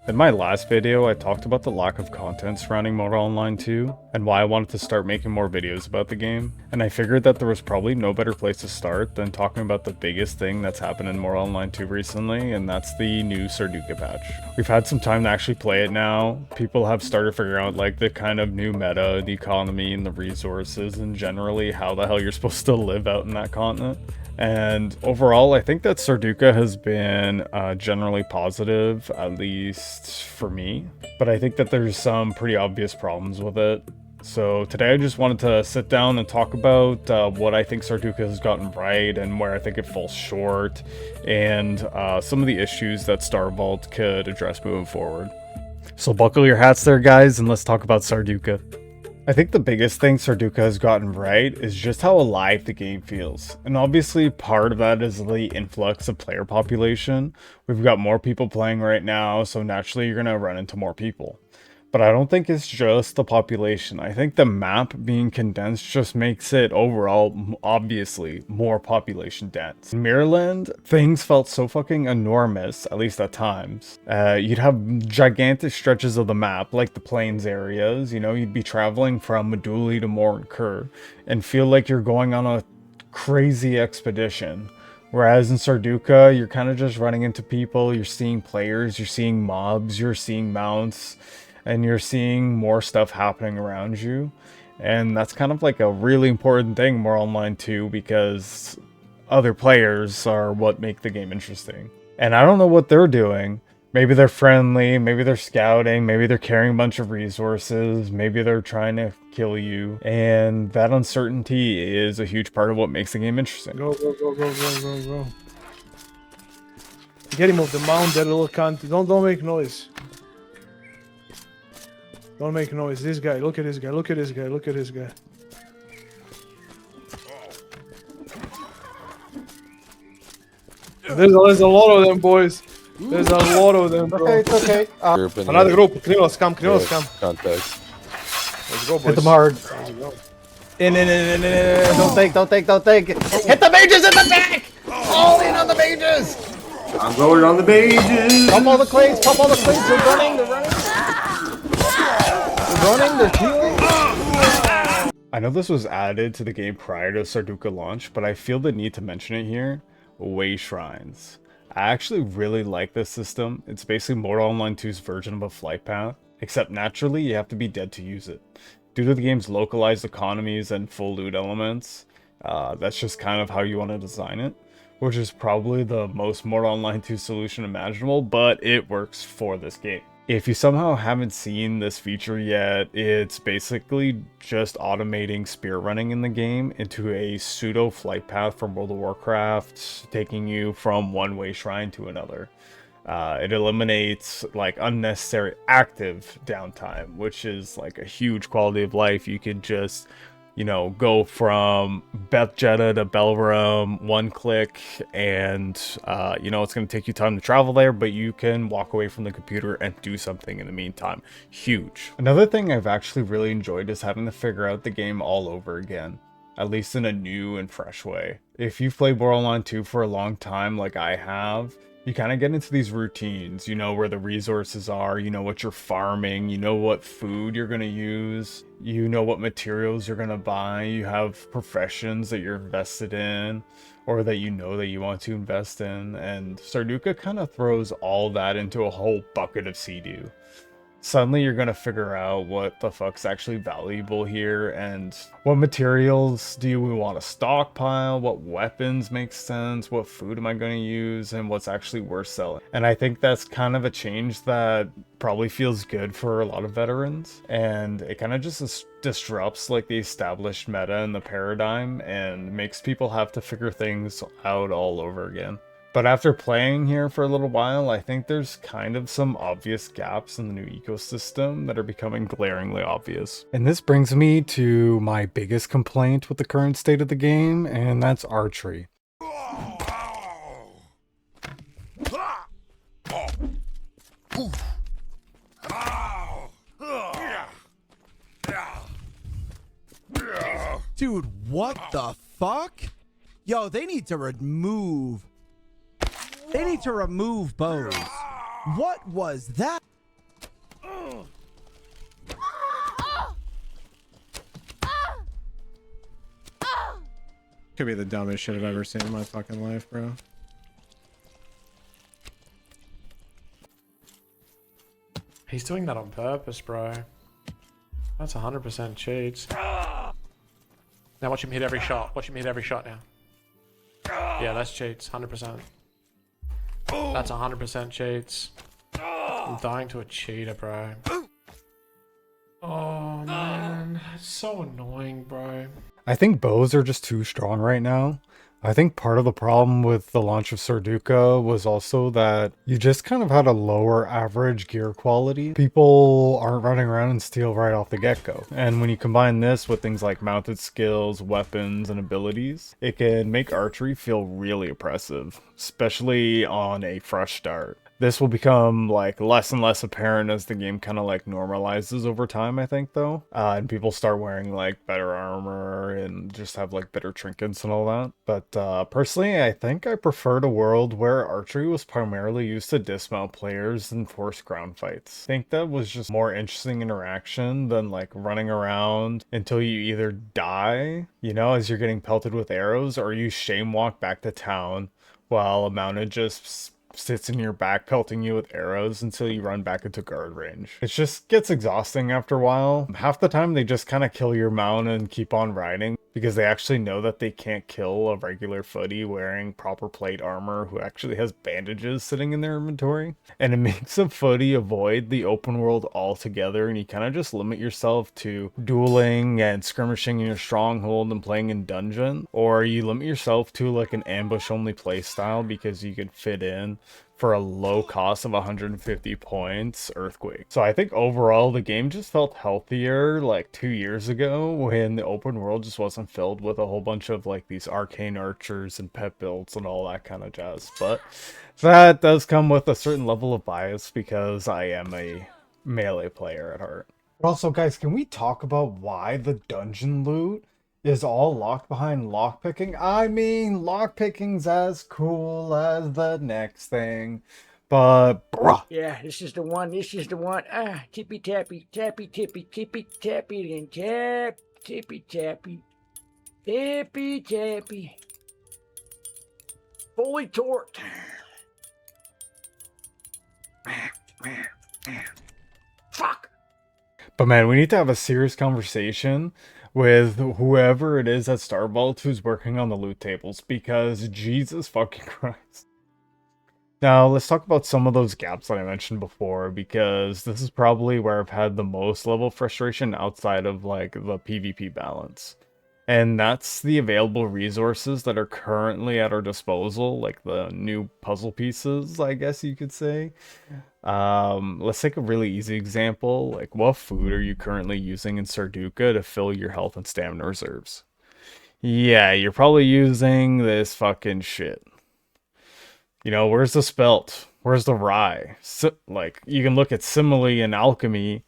In my last video, I talked about the lack of content surrounding Mortal Online 2, and why I wanted to start making more videos about the game, and I figured that there was probably no better place to start than talking about the biggest thing that's happened in Mortal Online 2 recently, and that's the new Sarduca patch. We've had some time to actually play it now. People have started figuring out like the kind of new meta, the economy, and the resources, and generally how the hell you're supposed to live out in that continent. And overall, I think that Sarduca has been generally positive, at least for me. But I think that there's some pretty obvious problems with it. So today I just wanted to sit down and talk about what I think Sarduca has gotten right and where I think it falls short, and some of the issues that Star Vault could address moving forward. So buckle your hats there, guys, and let's talk about Sarduca. I think the biggest thing Sarduca has gotten right is just how alive the game feels. And obviously part of that is the influx of player population. We've got more people playing right now, so naturally you're going to run into more people. But I don't think it's just the population. I think the map being condensed just makes it overall, obviously, more population dense. In Mirrorland, things felt so fucking enormous, at least at times. You'd have gigantic stretches of the map, like the plains areas, you know, you'd be traveling from Meduli to Morinkur, and feel like you're going on a crazy expedition. Whereas in Sarduca, you're kind of just running into people, you're seeing players, you're seeing mobs, you're seeing mounts, and you're seeing more stuff happening around you. And that's kind of like a really important thing more online too, because other players are what make the game interesting. And I don't know what they're doing. Maybe they're friendly, maybe they're scouting, maybe they're carrying a bunch of resources, maybe they're trying to kill you. And that uncertainty is a huge part of what makes the game interesting. Go, go, go, go, go, go, go. Get him off the mount, that little cunt. Don't make noise. Don't make noise. This guy, look at this guy, look at this guy, look at this guy. There's a lot of them, boys. There's a lot of them, bro. Okay, it's okay. Another group. Criminals come, criminals come. Contact. Let's go, boys. Hit them hard. Let's go. In. Don't think. Hit the mages in the back! All in on the mages! I'm going on the pages. Pop all the clays, They're running. They're healing. I know this was added to the game prior to Sarduca launch, but I feel the need to mention it here. Way shrines. I actually really like this system. It's basically Mortal Online 2's version of a flight path, except naturally you have to be dead to use it. Due to the game's localized economies and full loot elements, that's just kind of how you want to design it, which is probably the most Mortal Online 2 solution imaginable, but it works for this game. If you somehow haven't seen this feature yet, it's basically just automating spear running in the game into a pseudo flight path from World of Warcraft, taking you from one way shrine to another. It eliminates like unnecessary active downtime, which is like a huge quality of life. You could just, you know, go from Beth Jetta to Belram, one click, and, you know, it's going to take you time to travel there, but you can walk away from the computer and do something in the meantime. Huge. Another thing I've actually really enjoyed is having to figure out the game all over again, at least in a new and fresh way. If you've played Mortal Online 2 for a long time, like I have, you kind of get into these routines. You know where the resources are, you know what you're farming, you know what food you're going to use, you know what materials you're going to buy, you have professions that you're invested in, or that you know that you want to invest in, and Sarduca kind of throws all that into a whole bucket of sea-doo. Suddenly you're going to figure out what the fuck's actually valuable here, and what materials do we want to stockpile, what weapons make sense, what food am I going to use, and what's actually worth selling. And I think that's kind of a change that probably feels good for a lot of veterans, and it kind of just disrupts like the established meta and the paradigm, and makes people have to figure things out all over again. But after playing here for a little while, I think there's kind of some obvious gaps in the new ecosystem that are becoming glaringly obvious. And this brings me to my biggest complaint with the current state of the game, and that's archery. Dude, what the fuck? Yo, they need to remove bows. What was that? Could be the dumbest shit I've ever seen in my fucking life, bro. He's doing that on purpose, bro. That's 100% cheats. Now watch him hit every shot. Watch him hit every shot now. Yeah, that's cheats. 100%. That's 100% cheats. I'm dying to a cheater, bro. Oh, man. It's so annoying, bro. I think bows are just too strong right now. I think part of the problem with the launch of Sarduca was also that you just kind of had a lower average gear quality. People aren't running around and steal right off the get-go. And when you combine this with things like mounted skills, weapons, and abilities, it can make archery feel really oppressive, especially on a fresh start. This will become like less and less apparent as the game kind of like normalizes over time, I think, though. And people start wearing like better armor and just have like better trinkets and all that. But personally, I think I preferred a world where archery was primarily used to dismount players and force ground fights. I think that was just more interesting interaction than like running around until you either die, you know, as you're getting pelted with arrows, or you shame walk back to town while a mounted just sits in your back pelting you with arrows until you run back into guard range. It just gets exhausting after a while. Half the time they just kind of kill your mount and keep on riding because they actually know that they can't kill a regular footy wearing proper plate armor who actually has bandages sitting in their inventory. And it makes a footy avoid the open world altogether, and you kind of just limit yourself to dueling and skirmishing in your stronghold and playing in dungeon, or you limit yourself to like an ambush only play style because you could fit in for a low cost of 150 points earthquake. So I think overall the game just felt healthier like 2 years ago when the open world just wasn't filled with a whole bunch of like these arcane archers and pet builds and all that kind of jazz. But that does come with a certain level of bias because I am a melee player at heart. Also, guys, can we talk about why the dungeon loot is all locked behind lockpicking? I mean, lockpicking's as cool as the next thing, but bruh. Yeah, this is the one. This is the one. Ah, tippy tappy, tappy tippy, tippy tappy, and tap, tippy tappy, tippy tappy. Fully torqued. Fuck. But man, we need to have a serious conversation with whoever it is at Starvault who's working on the loot tables, because Jesus fucking Christ. Now, let's talk about some of those gaps that I mentioned before, because this is probably where I've had the most level of frustration outside of like the PvP balance. And that's the available resources that are currently at our disposal, like the new puzzle pieces, I guess you could say. Let's take a really easy example. Like, what food are you currently using in Sarduca to fill your health and stamina reserves? Yeah, you're probably using this fucking shit. You know, where's the spelt? Where's the rye? Like, you can look at simile and alchemy.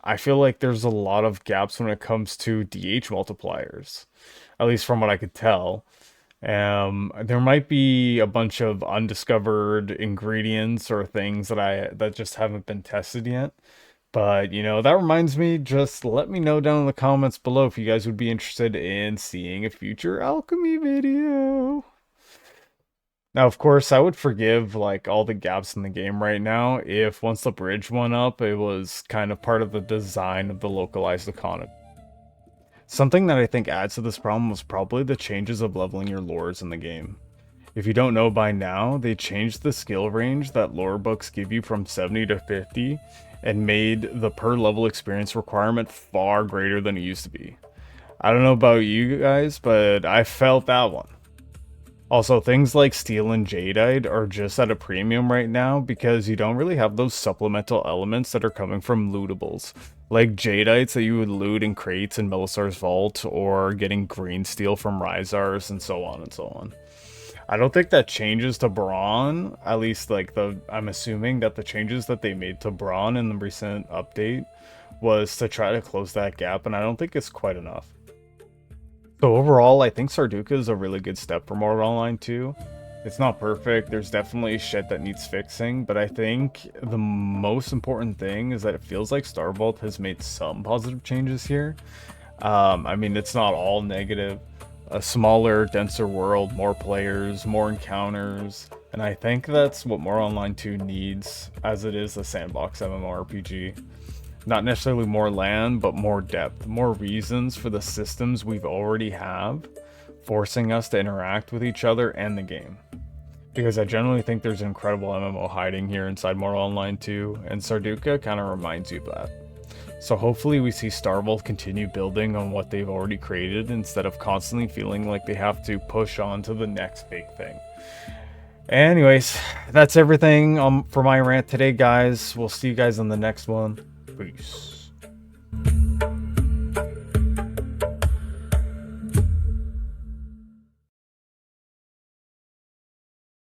I feel like there's a lot of gaps when it comes to DH multipliers, at least from what I could tell. There might be a bunch of undiscovered ingredients or things that just haven't been tested yet. But, you know, that reminds me, just let me know down in the comments below if you guys would be interested in seeing a future alchemy video. Now, of course, I would forgive, like, all the gaps in the game right now if once the bridge went up, it was kind of part of the design of the localized economy. Something that I think adds to this problem was probably the changes of leveling your lores in the game. If you don't know by now, they changed the skill range that lore books give you from 70 to 50 and made the per level experience requirement far greater than it used to be. I don't know about you guys, but I felt that one. Also, things like steel and jadeite are just at a premium right now because you don't really have those supplemental elements that are coming from lootables, like jadeites that you would loot in crates in Melisar's vault, or getting green steel from Rysars, and so on and so on. I don't think that changes to Brawn, at least like I'm assuming that the changes that they made to Brawn in the recent update was to try to close that gap, and I don't think it's quite enough. So overall, I think Sarduca is a really good step for Mortal Online 2. It's not perfect, there's definitely shit that needs fixing, but I think the most important thing is that it feels like Starvault has made some positive changes here. I mean, it's not all negative, A smaller, denser world, more players, more encounters, and I think that's what More Online 2 needs, as it is a sandbox MMORPG. Not necessarily more land, but more depth, more reasons for the systems we've already have, forcing us to interact with each other and the game. Because I generally think there's an incredible MMO hiding here inside More Online 2, and Sarduca kind of reminds you of that. So hopefully we see Starbolt continue building on what they've already created instead of constantly feeling like they have to push on to the next big thing. Anyways, that's everything for my rant today, guys. We'll see you guys on the next one. Peace.